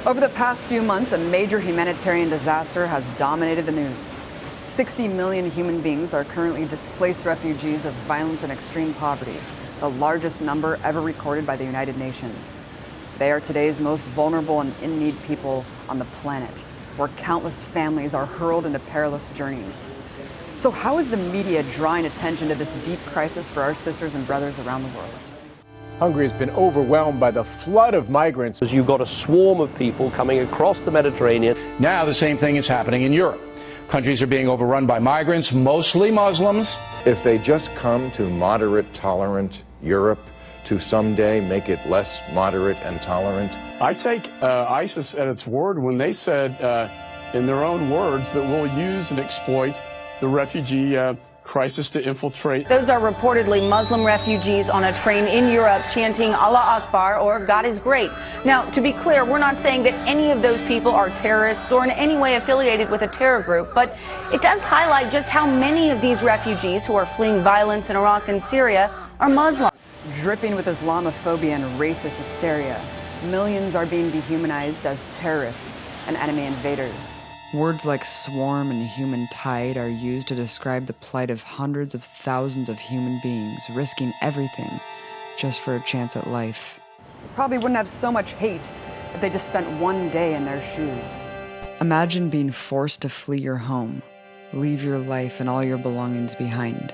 Over the past few months, a major humanitarian disaster has dominated the news. 60 million human beings are currently displaced refugees of violence and extreme poverty, the largest number ever recorded by the United Nations. They are today's most vulnerable and in-need people on the planet, where countless families are hurled into perilous journeys. So how is the media drawing attention to this deep crisis for our sisters and brothers around the world? Hungary has been overwhelmed by the flood of migrants. You've got a swarm of people coming across the Mediterranean. Now the same thing is happening in Europe. Countries are being overrun by migrants, mostly Muslims. If they just come to moderate, tolerant Europe to someday make it less moderate and tolerant. I take ISIS at its word when they said, in their own words, that we'll use and exploit the refugee crisis to infiltrate. Those are reportedly Muslim refugees on a train in Europe chanting Allah Akbar or God is great. Now, to be clear, we're not saying that any of those people are terrorists or in any way affiliated with a terror group, but it does highlight just how many of these refugees who are fleeing violence in Iraq and Syria are Muslim. Dripping with Islamophobia and racist hysteria, millions are being dehumanized as terrorists and enemy invaders. Words like swarm and human tide are used to describe the plight of hundreds of thousands of human beings risking everything just for a chance at life. Probably wouldn't have so much hate if they just spent one day in their shoes. Imagine being forced to flee your home, leave your life and all your belongings behind.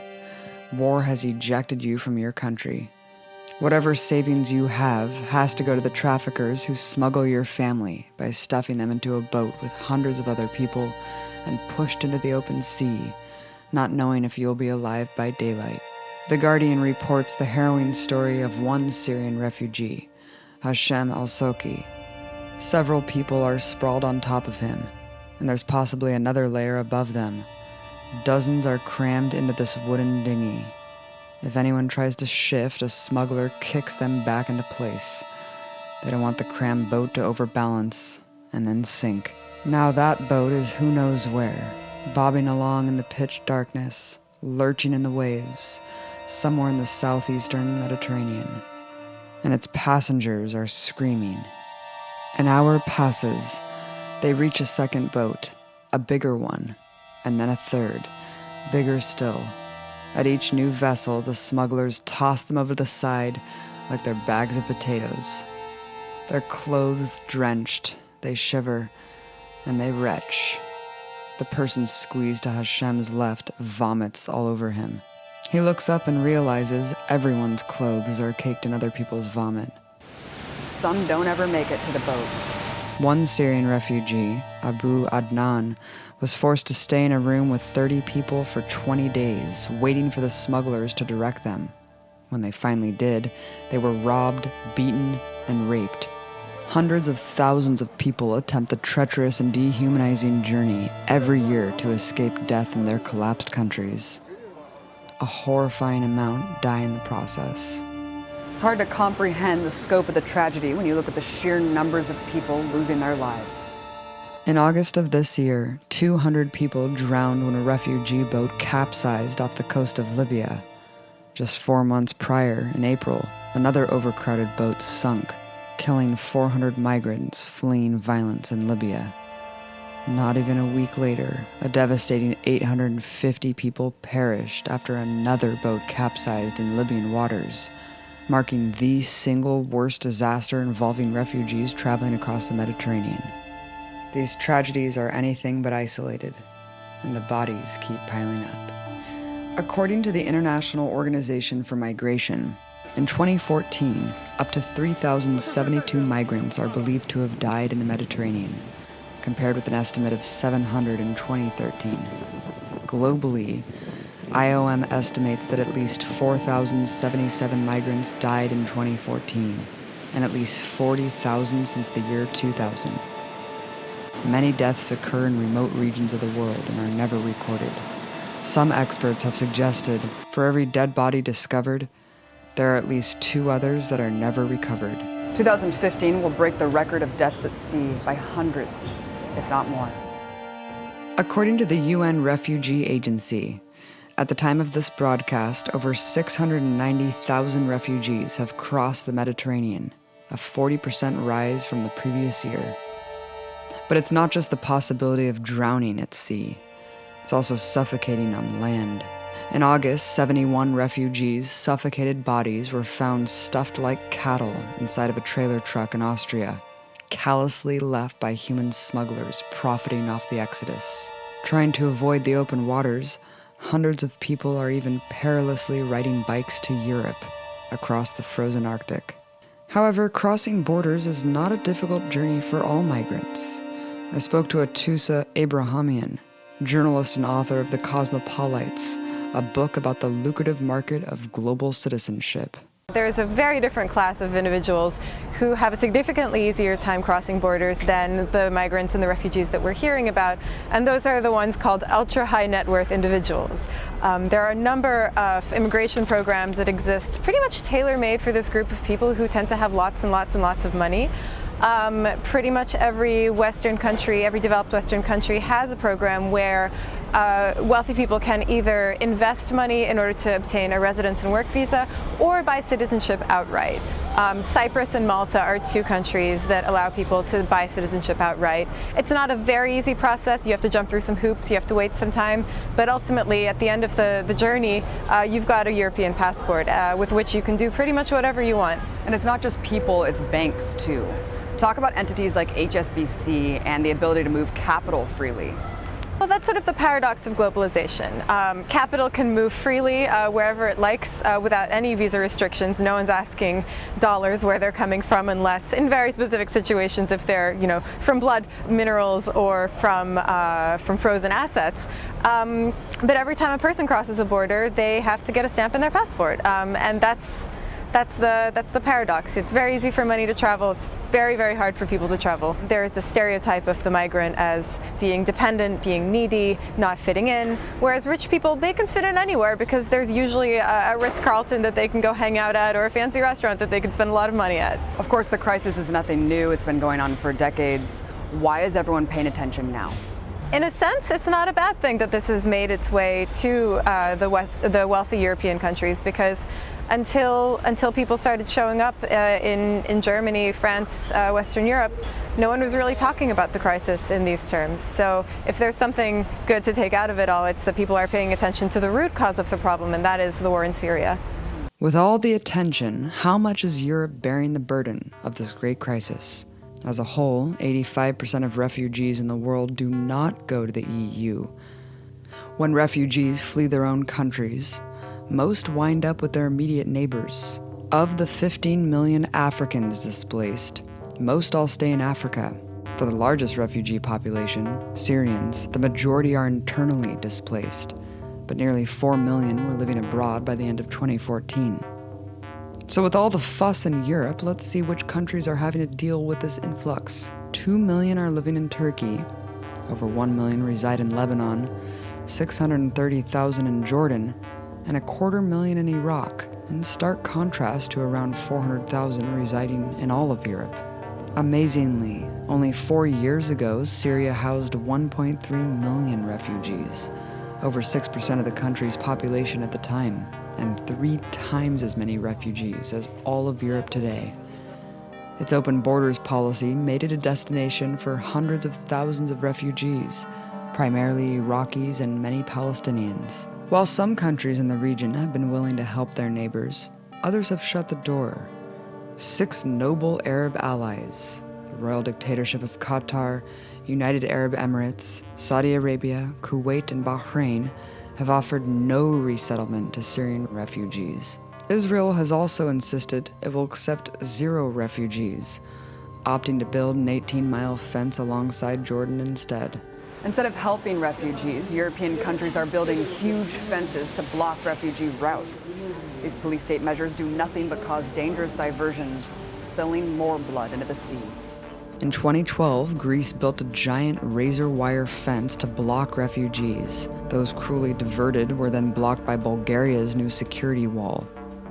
War has ejected you from your country. Whatever savings you have has to go to the traffickers who smuggle your family by stuffing them into a boat with hundreds of other people and pushed into the open sea, not knowing if you'll be alive by daylight. The Guardian reports the harrowing story of one Syrian refugee, Hashem al-Soki. Several people are sprawled on top of him, and there's possibly another layer above them. Dozens are crammed into this wooden dinghy. If anyone tries to shift, a smuggler kicks them back into place. They don't want the crammed boat to overbalance and then sink. Now that boat is who knows where, bobbing along in the pitch darkness, lurching in the waves, somewhere in the southeastern Mediterranean. And its passengers are screaming. An hour passes. They reach a second boat, a bigger one, and then a third, bigger still. At each new vessel, the smugglers toss them over the side like they're bags of potatoes. Their clothes drenched, they shiver, and they retch. The person squeezed to Hashem's left vomits all over him. He looks up and realizes everyone's clothes are caked in other people's vomit. Some don't ever make it to the boat. One Syrian refugee, Abu Adnan, was forced to stay in a room with 30 people for 20 days, waiting for the smugglers to direct them. When they finally did, they were robbed, beaten, and raped. Hundreds of thousands of people attempt the treacherous and dehumanizing journey every year to escape death in their collapsed countries. A horrifying amount die in the process. It's hard to comprehend the scope of the tragedy when you look at the sheer numbers of people losing their lives. In August of this year, 200 people drowned when a refugee boat capsized off the coast of Libya. Just 4 months prior, in April, another overcrowded boat sunk, killing 400 migrants fleeing violence in Libya. Not even a week later, a devastating 850 people perished after another boat capsized in Libyan waters, marking the single worst disaster involving refugees traveling across the Mediterranean. These tragedies are anything but isolated, and the bodies keep piling up. According to the International Organization for Migration, in 2014, up to 3,072 migrants are believed to have died in the Mediterranean, compared with an estimate of 700 in 2013. Globally, IOM estimates that at least 4,077 migrants died in 2014, and at least 40,000 since the year 2000. Many deaths occur in remote regions of the world and are never recorded. Some experts have suggested for every dead body discovered, there are at least 2 others that are never recovered. 2015 will break the record of deaths at sea by hundreds, if not more. According to the UN Refugee Agency, at the time of this broadcast, over 690,000 refugees have crossed the Mediterranean, a 40% rise from the previous year. But it's not just the possibility of drowning at sea. It's also suffocating on land. In August, 71 refugees' suffocated bodies were found stuffed like cattle inside of a trailer truck in Austria, callously left by human smugglers profiting off the exodus. Trying to avoid the open waters, hundreds of people are even perilously riding bikes to Europe, across the frozen Arctic. However, crossing borders is not a difficult journey for all migrants. I spoke to Atossa Abrahamian, journalist and author of the Cosmopolites, a book about the lucrative market of global citizenship. There's a very different class of individuals who have a significantly easier time crossing borders than the migrants and the refugees that we're hearing about, and those are the ones called ultra-high net worth individuals. There are a number of immigration programs that exist pretty much tailor-made for this group of people who tend to have lots and lots and lots of money. Pretty much every Western country, every developed Western country has a program where wealthy people can either invest money in order to obtain a residence and work visa or buy citizenship outright. Cyprus and Malta are 2 countries that allow people to buy citizenship outright. It's not a very easy process. You have to jump through some hoops, you have to wait some time, but ultimately at the end of the journey, you've got a European passport with which you can do pretty much whatever you want. And it's not just people, it's banks too. Talk about entities like HSBC and the ability to move capital freely. Well, that's sort of the paradox of globalization. Capital can move freely wherever it likes without any visa restrictions. No one's asking dollars where they're coming from unless in very specific situations if they're, from blood, minerals, or from frozen assets. But every time a person crosses a border, they have to get a stamp in their passport, and that's the paradox. It's very easy for money to travel. It's very, very hard for people to travel. There's the stereotype of the migrant as being dependent, being needy, not fitting in, whereas rich people, they can fit in anywhere because there's usually a Ritz-Carlton that they can go hang out at or a fancy restaurant that they can spend a lot of money at. Of course, the crisis is nothing new. It's been going on for decades. Why is everyone paying attention now? In a sense, it's not a bad thing that this has made its way to the wealthy European countries, because until people started showing up in Germany, France, Western Europe, no one was really talking about the crisis in these terms. So if there's something good to take out of it all, it's that people are paying attention to the root cause of the problem, and that is the war in Syria. With all the attention, how much is Europe bearing the burden of this great crisis? As a whole, 85% of refugees in the world do not go to the EU. When refugees flee their own countries, most wind up with their immediate neighbors. Of the 15 million Africans displaced, most all stay in Africa. For the largest refugee population, Syrians, the majority are internally displaced, but nearly 4 million were living abroad by the end of 2014. So with all the fuss in Europe, let's see which countries are having to deal with this influx. 2 million are living in Turkey, over 1 million reside in Lebanon, 630,000 in Jordan, and 250,000 in Iraq, in stark contrast to around 400,000 residing in all of Europe. Amazingly, only 4 years ago, Syria housed 1.3 million refugees, over 6% of the country's population at the time, and 3 times as many refugees as all of Europe today. Its open borders policy made it a destination for hundreds of thousands of refugees, primarily Iraqis and many Palestinians. While some countries in the region have been willing to help their neighbors, others have shut the door. 6 noble Arab allies, the royal dictatorship of Qatar, United Arab Emirates, Saudi Arabia, Kuwait, and Bahrain, have offered no resettlement to Syrian refugees. Israel has also insisted it will accept 0 refugees, opting to build an 18-mile fence alongside Jordan instead. Instead of helping refugees, European countries are building huge fences to block refugee routes. These police state measures do nothing but cause dangerous diversions, spilling more blood into the sea. In 2012, Greece built a giant razor wire fence to block refugees. Those cruelly diverted were then blocked by Bulgaria's new security wall.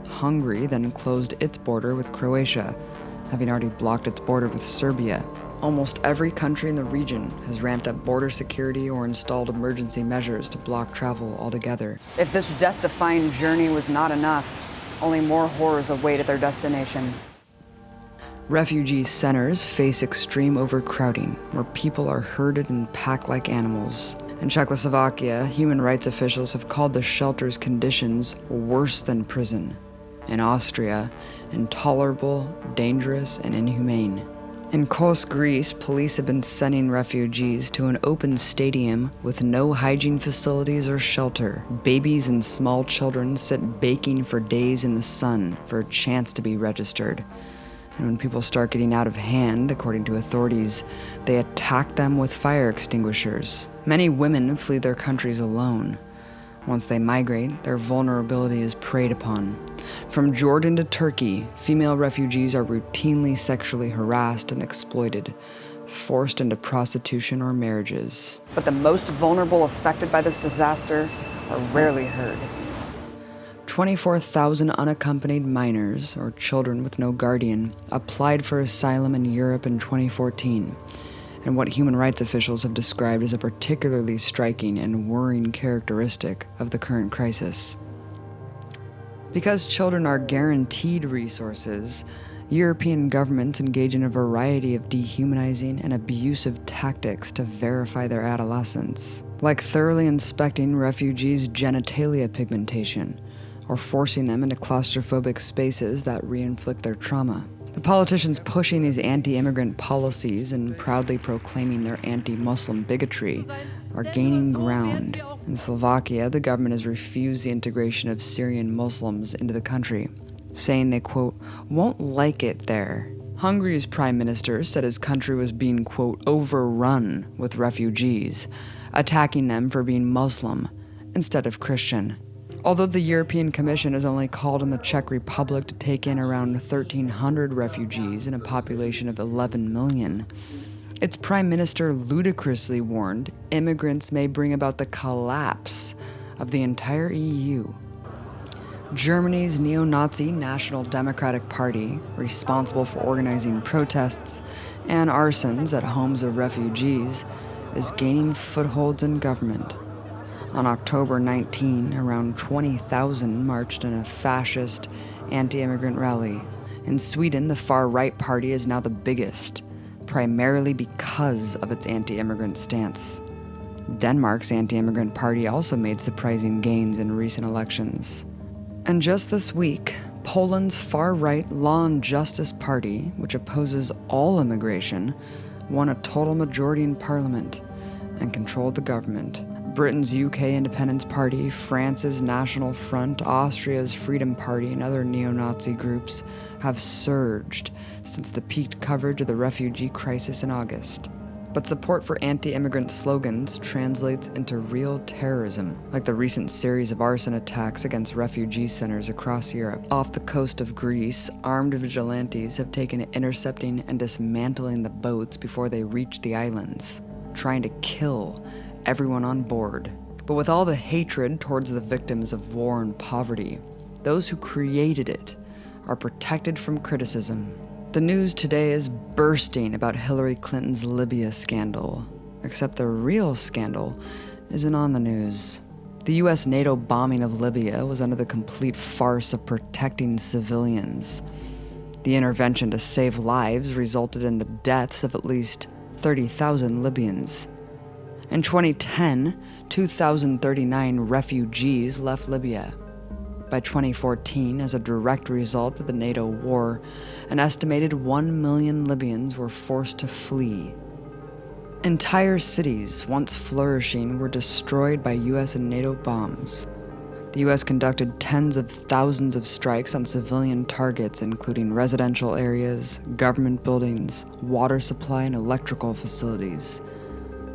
Hungary then closed its border with Croatia, having already blocked its border with Serbia. Almost every country in the region has ramped up border security or installed emergency measures to block travel altogether. If this death-defying journey was not enough, only more horrors await at their destination. Refugee centers face extreme overcrowding, where people are herded and packed like animals. In Czechoslovakia, human rights officials have called the shelters' conditions worse than prison. In Austria, intolerable, dangerous, and inhumane. In Kos, Greece, police have been sending refugees to an open stadium with no hygiene facilities or shelter. Babies and small children sit baking for days in the sun for a chance to be registered. And when people start getting out of hand, according to authorities, they attack them with fire extinguishers. Many women flee their countries alone. Once they migrate, their vulnerability is preyed upon. From Jordan to Turkey, female refugees are routinely sexually harassed and exploited, forced into prostitution or marriages. But the most vulnerable affected by this disaster are rarely heard. 24,000 unaccompanied minors, or children with no guardian, applied for asylum in Europe in 2014, and what human rights officials have described as a particularly striking and worrying characteristic of the current crisis. Because children are guaranteed resources, European governments engage in a variety of dehumanizing and abusive tactics to verify their adolescence, like thoroughly inspecting refugees' genitalia pigmentation, or forcing them into claustrophobic spaces that re-inflict their trauma. The politicians pushing these anti-immigrant policies and proudly proclaiming their anti-Muslim bigotry are gaining ground. In Slovakia, the government has refused the integration of Syrian Muslims into the country, saying they, quote, won't like it there. Hungary's prime minister said his country was being, quote, overrun with refugees, attacking them for being Muslim instead of Christian. Although the European Commission has only called on the Czech Republic to take in around 1,300 refugees in a population of 11 million, its prime minister ludicrously warned immigrants may bring about the collapse of the entire EU. Germany's neo-Nazi National Democratic Party, responsible for organizing protests and arsons at homes of refugees, is gaining footholds in government. On October 19, around 20,000 marched in a fascist anti-immigrant rally. In Sweden, the far-right party is now the biggest, primarily because of its anti-immigrant stance. Denmark's anti-immigrant party also made surprising gains in recent elections. And just this week, Poland's far-right Law and Justice Party, which opposes all immigration, won a total majority in parliament and controlled the government. Britain's UK Independence Party, France's National Front, Austria's Freedom Party, and other neo-Nazi groups have surged since the peaked coverage of the refugee crisis in August. But support for anti-immigrant slogans translates into real terrorism, like the recent series of arson attacks against refugee centers across Europe. Off the coast of Greece, armed vigilantes have taken to intercepting and dismantling the boats before they reach the islands, trying to kill everyone on board. But with all the hatred towards the victims of war and poverty, those who created it are protected from criticism. The news today is bursting about Hillary Clinton's Libya scandal, except the real scandal isn't on the news. The US NATO bombing of Libya was under the complete farce of protecting civilians. The intervention to save lives resulted in the deaths of at least 30,000 Libyans. In 2010, 2,039 refugees left Libya. By 2014, as a direct result of the NATO war, an estimated 1 million Libyans were forced to flee. Entire cities, once flourishing, were destroyed by US and NATO bombs. The US conducted tens of thousands of strikes on civilian targets, including residential areas, government buildings, water supply, and electrical facilities.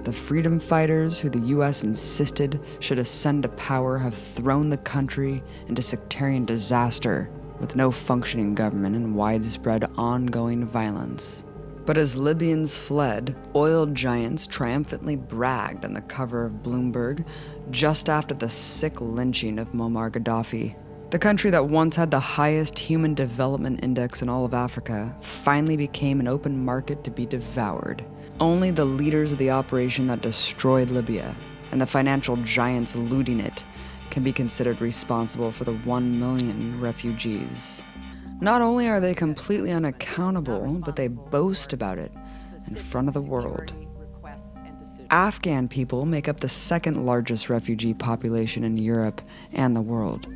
The freedom fighters who the US insisted should ascend to power have thrown the country into sectarian disaster. with no functioning government and widespread ongoing violence. But as Libyans fled, oil giants triumphantly bragged on the cover of Bloomberg just after the sick lynching of Muammar Gaddafi. The country that once had the highest human development index in all of Africa finally became an open market to be devoured. Only the leaders of the operation that destroyed Libya and the financial giants looting it can be considered responsible for the 1 million refugees. Not only are they completely unaccountable, but they boast about it in front of the world. Afghan people make up the second largest refugee population in Europe and the world.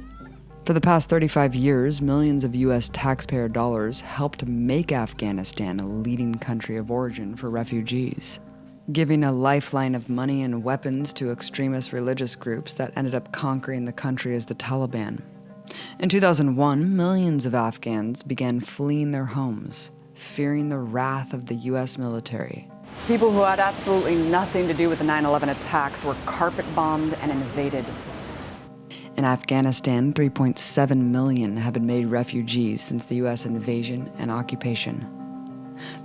For the past 35 years, millions of US taxpayer dollars helped make Afghanistan a leading country of origin for refugees, giving a lifeline of money and weapons to extremist religious groups that ended up conquering the country as the Taliban. In 2001, millions of Afghans began fleeing their homes, fearing the wrath of the US military. People who had absolutely nothing to do with the 9/11 attacks were carpet bombed and invaded. In Afghanistan, 3.7 million have been made refugees since the US invasion and occupation.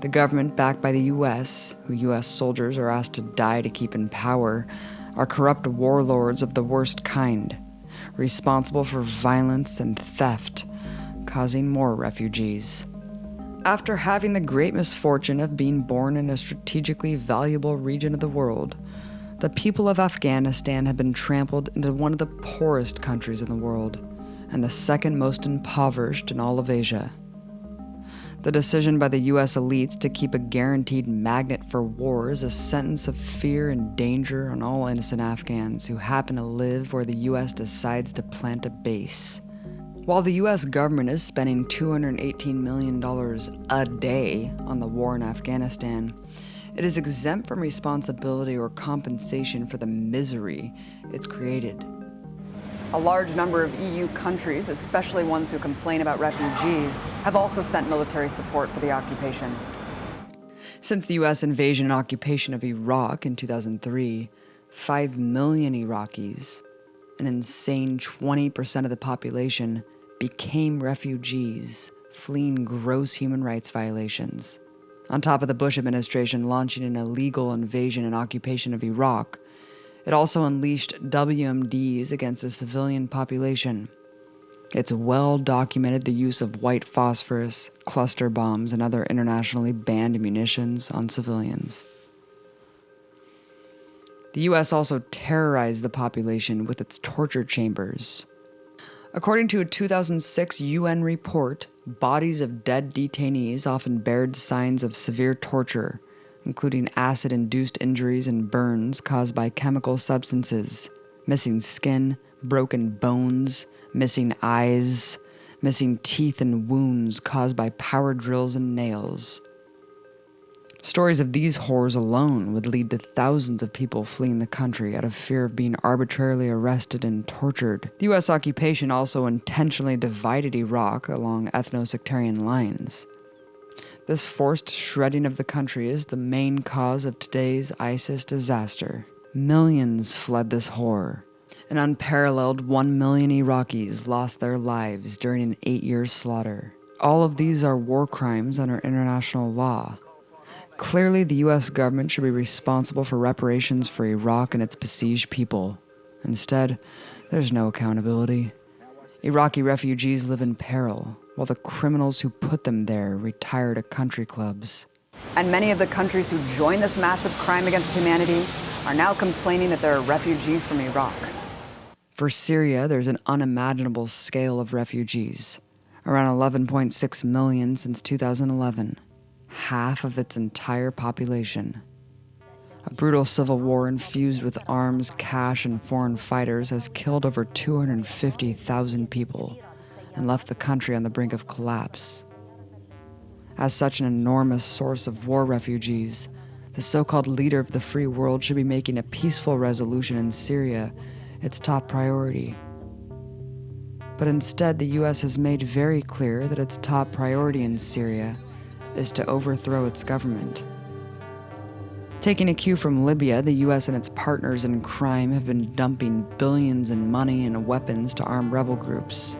The government backed by the US, who US soldiers are asked to die to keep in power, are corrupt warlords of the worst kind, responsible for violence and theft, causing more refugees. After having the great misfortune of being born in a strategically valuable region of the world, the people of Afghanistan have been trampled into one of the poorest countries in the world, and the second most impoverished in all of Asia. The decision by the US elites to keep a guaranteed magnet for war is a sentence of fear and danger on all innocent Afghans who happen to live where the US decides to plant a base. While the US government is spending $218 million a day on the war in Afghanistan, it is exempt from responsibility or compensation for the misery it's created. A large number of EU countries, especially ones who complain about refugees, have also sent military support for the occupation. Since the US invasion and occupation of Iraq in 2003, 5 million Iraqis, an insane 20% of the population, became refugees, fleeing gross human rights violations. On top of the Bush administration launching an illegal invasion and occupation of Iraq, it also unleashed WMDs against the civilian population. It's well documented the use of white phosphorus, cluster bombs, and other internationally banned munitions on civilians. The US also terrorized the population with its torture chambers. According to a 2006 UN report, bodies of dead detainees often bared signs of severe torture, including acid-induced injuries and burns caused by chemical substances, missing skin, broken bones, missing eyes, missing teeth and wounds caused by power drills and nails. Stories of these horrors alone would lead to thousands of people fleeing the country out of fear of being arbitrarily arrested and tortured. The US occupation also intentionally divided Iraq along ethno-sectarian lines. This forced shredding of the country is the main cause of today's ISIS disaster. Millions fled this horror. An unparalleled 1 million Iraqis lost their lives during an 8-year slaughter. All of these are war crimes under international law. Clearly, the US government should be responsible for reparations for Iraq and its besieged people. Instead, there's no accountability. Iraqi refugees live in peril, while the criminals who put them there retire to country clubs. And many of the countries who joined this massive crime against humanity are now complaining that there are refugees from Iraq. For Syria, there's an unimaginable scale of refugees, around 11.6 million since 2011, half of its entire population. A brutal civil war infused with arms, cash, and foreign fighters has killed over 250,000 people and left the country on the brink of collapse. As such an enormous source of war refugees, the so-called leader of the free world should be making a peaceful resolution in Syria its top priority. But instead, the US has made very clear that its top priority in Syria is to overthrow its government. Taking a cue from Libya, the US and its partners in crime have been dumping billions in money and weapons to armed rebel groups.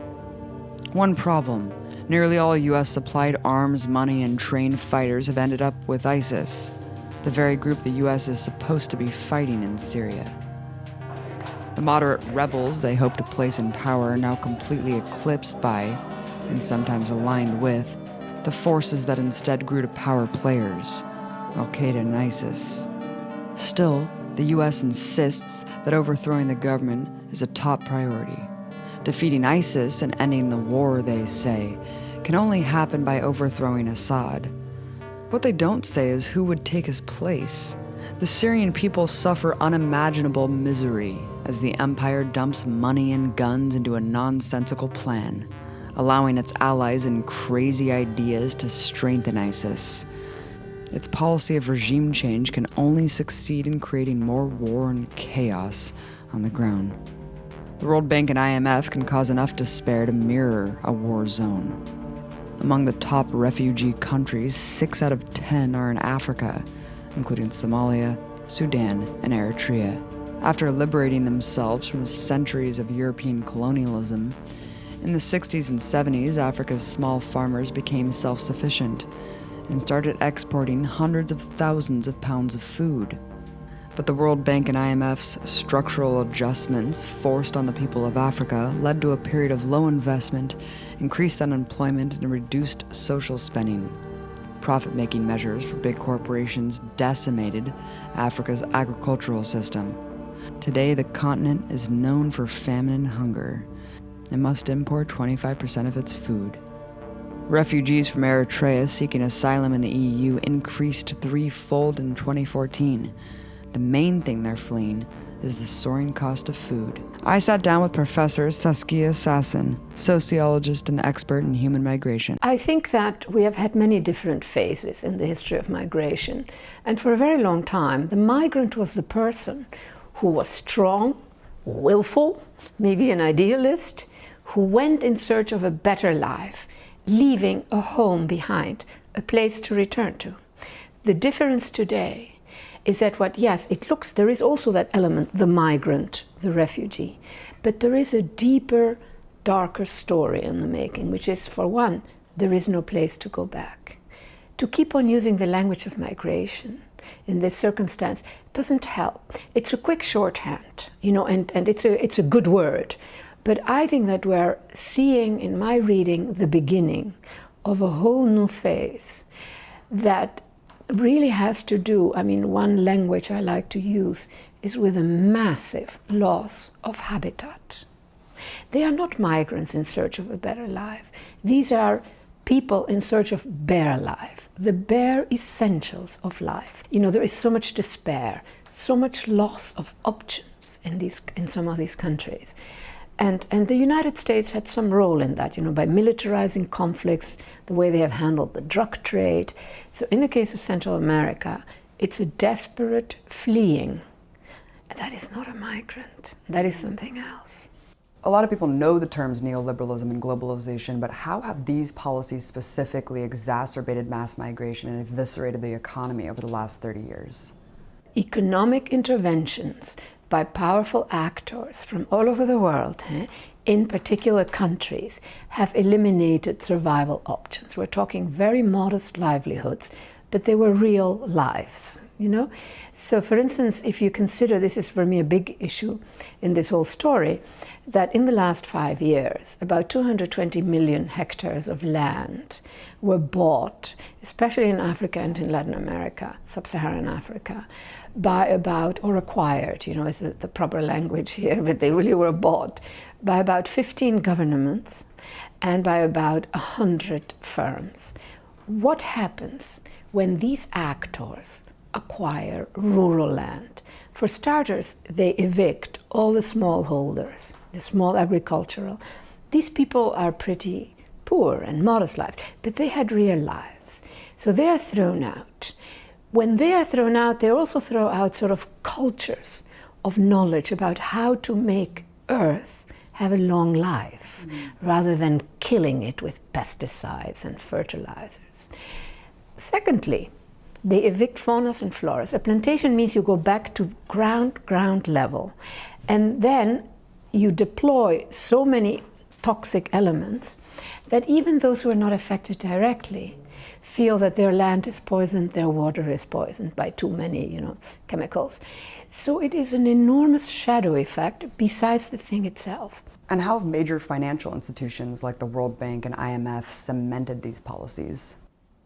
One problem: nearly all U.S. supplied arms, money, and trained fighters have ended up with ISIS, the very group the U.S. is supposed to be fighting in Syria. The moderate rebels they hope to place in power are now completely eclipsed by, and sometimes aligned with, the forces that instead grew to power players, Al-Qaeda and ISIS. Still, the U.S. insists that overthrowing the government is a top priority. Defeating ISIS and ending the war, they say, can only happen by overthrowing Assad. What they don't say is who would take his place. The Syrian people suffer unimaginable misery as the empire dumps money and guns into a nonsensical plan, allowing its allies and crazy ideas to strengthen ISIS. Its policy of regime change can only succeed in creating more war and chaos on the ground. The World Bank and IMF can cause enough despair to mirror a war zone. Among the top refugee countries, 6 out of 10 are in Africa, including Somalia, Sudan, and Eritrea. After liberating themselves from centuries of European colonialism, in the 60s and 70s, Africa's small farmers became self-sufficient and started exporting hundreds of thousands of pounds of food. But the World Bank and IMF's structural adjustments forced on the people of Africa led to a period of low investment, increased unemployment, and reduced social spending. Profit-making measures for big corporations decimated Africa's agricultural system. Today, the continent is known for famine and hunger. It must import 25% of its food. Refugees from Eritrea seeking asylum in the EU increased threefold in 2014. The main thing they're fleeing is the soaring cost of food. I sat down with Professor Saskia Sassen, sociologist and expert in human migration. I think that we have had many different phases in the history of migration. And for a very long time, the migrant was the person who was strong, willful, maybe an idealist, who went in search of a better life, leaving a home behind, a place to return to. The difference today is that there is also that element, the migrant, the refugee, but there is a deeper, darker story in the making, which is, for one, there is no place to go back. To keep on using the language of migration in this circumstance doesn't help. It's a quick shorthand, and it's a good word. But I think that we're seeing, in my reading, the beginning of a whole new phase that really has to do, one language I like to use is with a massive loss of habitat. They are not migrants in search of a better life. These are people in search of bare life, the bare essentials of life. There is so much despair, so much loss of options in some of these countries. And the United States had some role in that, by militarizing conflicts, the way they have handled the drug trade. So in the case of Central America, it's a desperate fleeing. And that is not a migrant. That is something else. A lot of people know the terms neoliberalism and globalization, but how have these policies specifically exacerbated mass migration and eviscerated the economy over the last 30 years? Economic interventions by powerful actors from all over the world, in particular countries, have eliminated survival options. We're talking very modest livelihoods, but they were real lives, So for instance, if you consider, this is for me a big issue in this whole story, that in the last 5 years, about 220 million hectares of land were bought, especially in Africa and in Latin America, sub-Saharan Africa, or acquired, is the proper language here, but they really were bought by about 15 governments and by about 100 firms. What happens when these actors acquire rural land? For starters, they evict all the smallholders, the small agricultural. These people are pretty poor and modest lives, but they had real lives. So they are thrown out. When they are thrown out, they also throw out sort of cultures of knowledge about how to make Earth have a long life, rather than killing it with pesticides and fertilizers. Secondly, they evict faunas and floras. A plantation means you go back to ground level, and then you deploy so many toxic elements that even those who are not affected directly feel that their land is poisoned, their water is poisoned by too many, chemicals. So it is an enormous shadow effect besides the thing itself. And how have major financial institutions like the World Bank and IMF cemented these policies?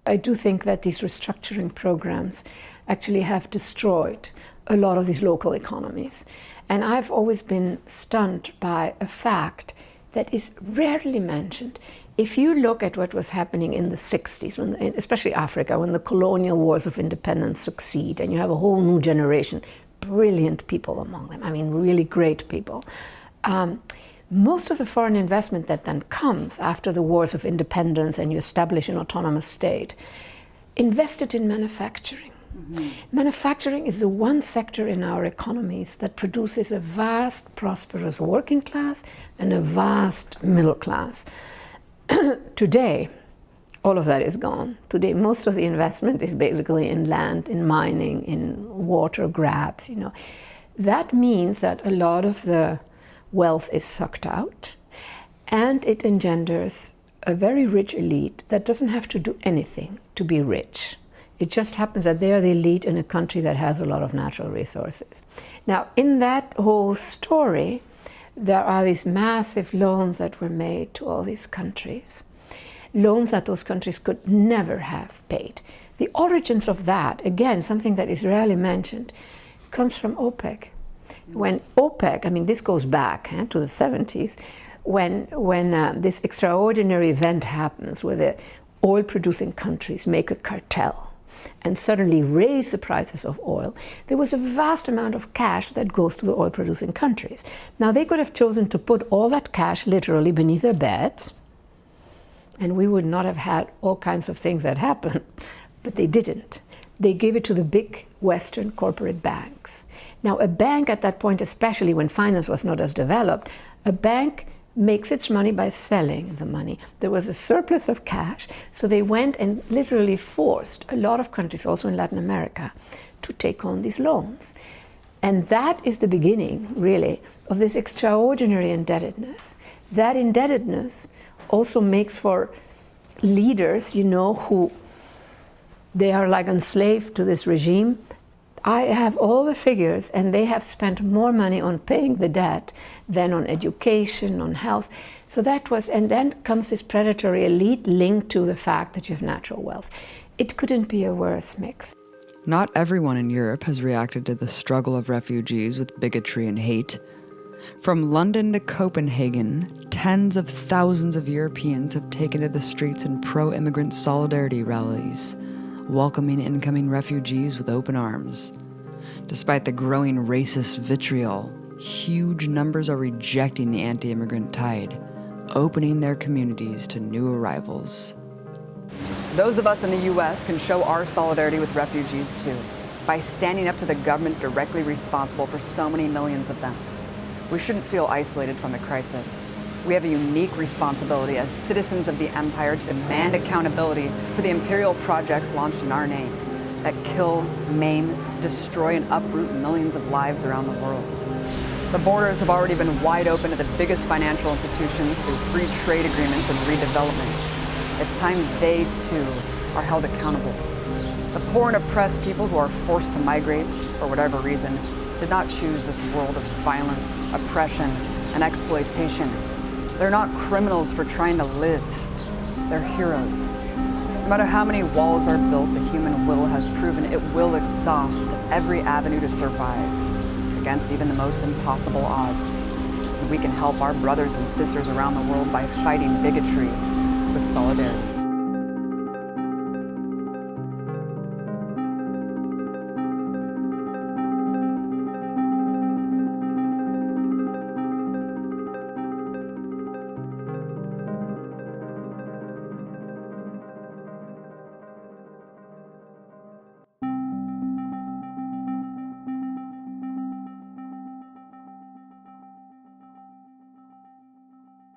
I do think that these restructuring programs actually have destroyed a lot of these local economies. And I've always been stunned by a fact that is rarely mentioned. If you look at what was happening in the 60s, especially Africa, when the colonial wars of independence succeed, and you have a whole new generation, brilliant people among them, I mean really great people. Most of the foreign investment that then comes after the wars of independence and you establish an autonomous state, invested in manufacturing. Mm-hmm. Manufacturing is the one sector in our economies that produces a vast, prosperous working class and a vast middle class. Today, all of that is gone. Today, most of the investment is basically in land, in mining, in water grabs, That means that a lot of the wealth is sucked out, and it engenders a very rich elite that doesn't have to do anything to be rich. It just happens that they are the elite in a country that has a lot of natural resources. Now, in that whole story, there are these massive loans that were made to all these countries, loans that those countries could never have paid. The origins of that, again, something that is rarely mentioned, comes from OPEC. When OPEC, this goes back to the 70s, when this extraordinary event happens where the oil-producing countries make a cartel and suddenly raise the prices of oil, there was a vast amount of cash that goes to the oil-producing countries. Now, they could have chosen to put all that cash literally beneath their beds, and we would not have had all kinds of things that happen, but they didn't. They gave it to the big Western corporate banks. Now, a bank at that point, especially when finance was not as developed, a bank makes its money by selling the money. There was a surplus of cash, so they went and literally forced a lot of countries, also in Latin America, to take on these loans. And that is the beginning, really, of this extraordinary indebtedness. That indebtedness also makes for leaders, who they are like enslaved to this regime. I have all the figures, and they have spent more money on paying the debt than on education, on health. So and then comes this predatory elite linked to the fact that you have natural wealth. It couldn't be a worse mix. Not everyone in Europe has reacted to the struggle of refugees with bigotry and hate. From London to Copenhagen, tens of thousands of Europeans have taken to the streets in pro-immigrant solidarity rallies, welcoming incoming refugees with open arms. Despite the growing racist vitriol, huge numbers are rejecting the anti-immigrant tide, opening their communities to new arrivals. Those of us in the U.S. can show our solidarity with refugees too, by standing up to the government directly responsible for so many millions of them. We shouldn't feel isolated from the crisis. We have a unique responsibility as citizens of the empire to demand accountability for the imperial projects launched in our name that kill, maim, destroy, and uproot millions of lives around the world. The borders have already been wide open to the biggest financial institutions through free trade agreements and redevelopment. It's time they, too, are held accountable. The poor and oppressed people who are forced to migrate, for whatever reason, did not choose this world of violence, oppression, and exploitation. They're not criminals for trying to live. They're heroes. No matter how many walls are built, the human will has proven it will exhaust every avenue to survive against even the most impossible odds. And we can help our brothers and sisters around the world by fighting bigotry with solidarity.